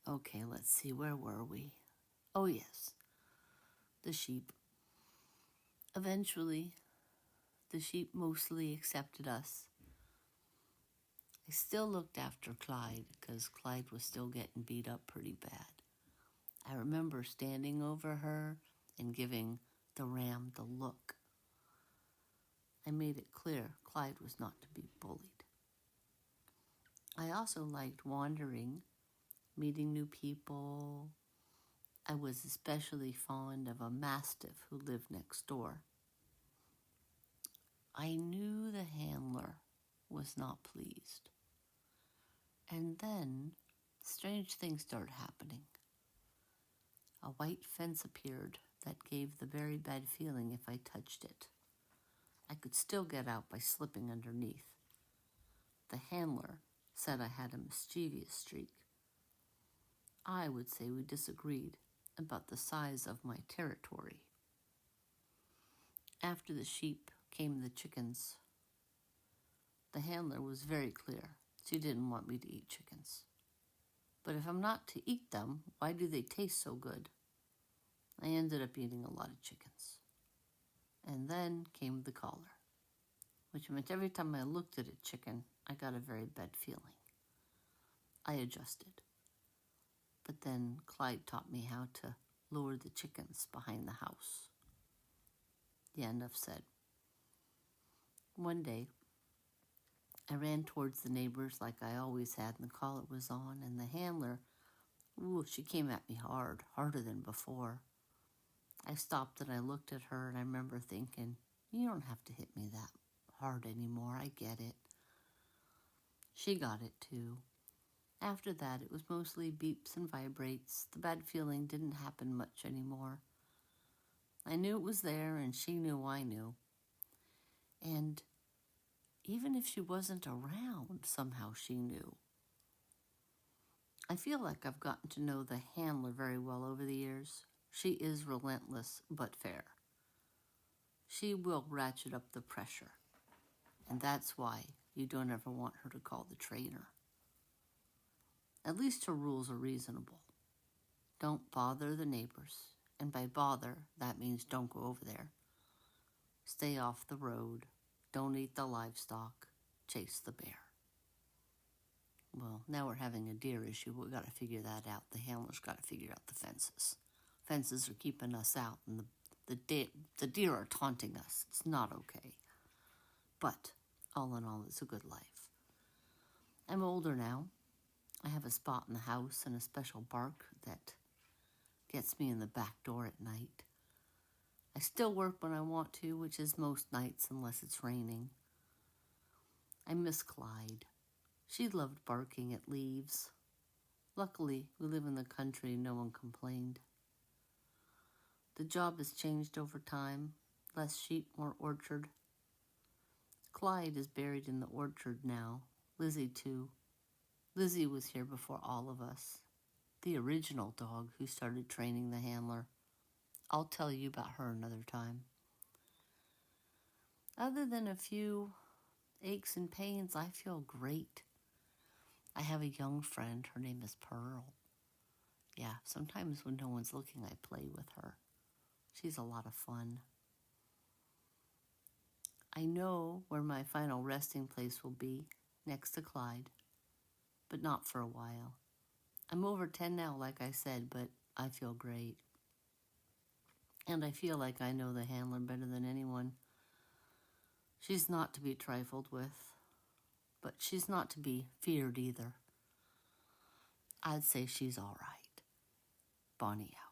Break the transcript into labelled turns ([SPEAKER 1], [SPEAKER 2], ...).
[SPEAKER 1] Okay, let's see, where were we? Oh yes, the sheep. Eventually, the sheep mostly accepted us. I still looked after Clyde because Clyde was still getting beat up pretty bad. I remember standing over her and giving the ram the look. I made it clear Clyde was not to be bullied. I also liked wandering, meeting new people. I was especially fond of a mastiff who lived next door. I knew the handler was not pleased. And then strange things started happening. A white fence appeared that gave the very bad feeling if I touched it. I could still get out by slipping underneath. The handler said I had a mischievous streak. I would say we disagreed about the size of my territory. After the sheep came the chickens. The handler was very clear. She didn't want me to eat chickens. But if I'm not to eat them, why do they taste so good? I ended up eating a lot of chickens. And then came the collar, which meant every time I looked at a chicken, I got a very bad feeling. I adjusted. But then Clyde taught me how to lure the chickens behind the house. Yeah, enough said. One day, I ran towards the neighbors like I always had, and the collar was on, and the handler, she came at me hard, harder than before. I stopped and I looked at her, and I remember thinking, you don't have to hit me that hard anymore, I get it. She got it too. After that, it was mostly beeps and vibrates. The bad feeling didn't happen much anymore. I knew it was there, and she knew I knew. And even if she wasn't around, somehow she knew. I feel like I've gotten to know the handler very well over the years. She is relentless but fair. She will ratchet up the pressure. And that's why you don't ever want her to call the trainer. At least her rules are reasonable. Don't bother the neighbors. And by bother, that means don't go over there. Stay off the road. Don't eat the livestock. Chase the bear. Well, now we're having a deer issue. We've got to figure that out. The handler's got to figure out the fences. Fences are keeping us out, and the deer are taunting us. It's not okay. But all in all, it's a good life. I'm older now. I have a spot in the house and a special bark that gets me in the back door at night. I still work when I want to, which is most nights unless it's raining. I miss Clyde. She loved barking at leaves. Luckily, we live in the country and no one complained. The job has changed over time. Less sheep, more orchard. Clyde is buried in the orchard now. Lizzie too. Lizzie was here before all of us. The original dog who started training the handler. I'll tell you about her another time. Other than a few aches and pains, I feel great. I have a young friend. Her name is Pearl. Yeah, sometimes when no one's looking, I play with her. She's a lot of fun. I know where my final resting place will be, next to Clyde, but not for a while. I'm over 10 now, like I said, but I feel great. And I feel like I know the handler better than anyone. She's not to be trifled with, but she's not to be feared either. I'd say she's all right. Bonnie out.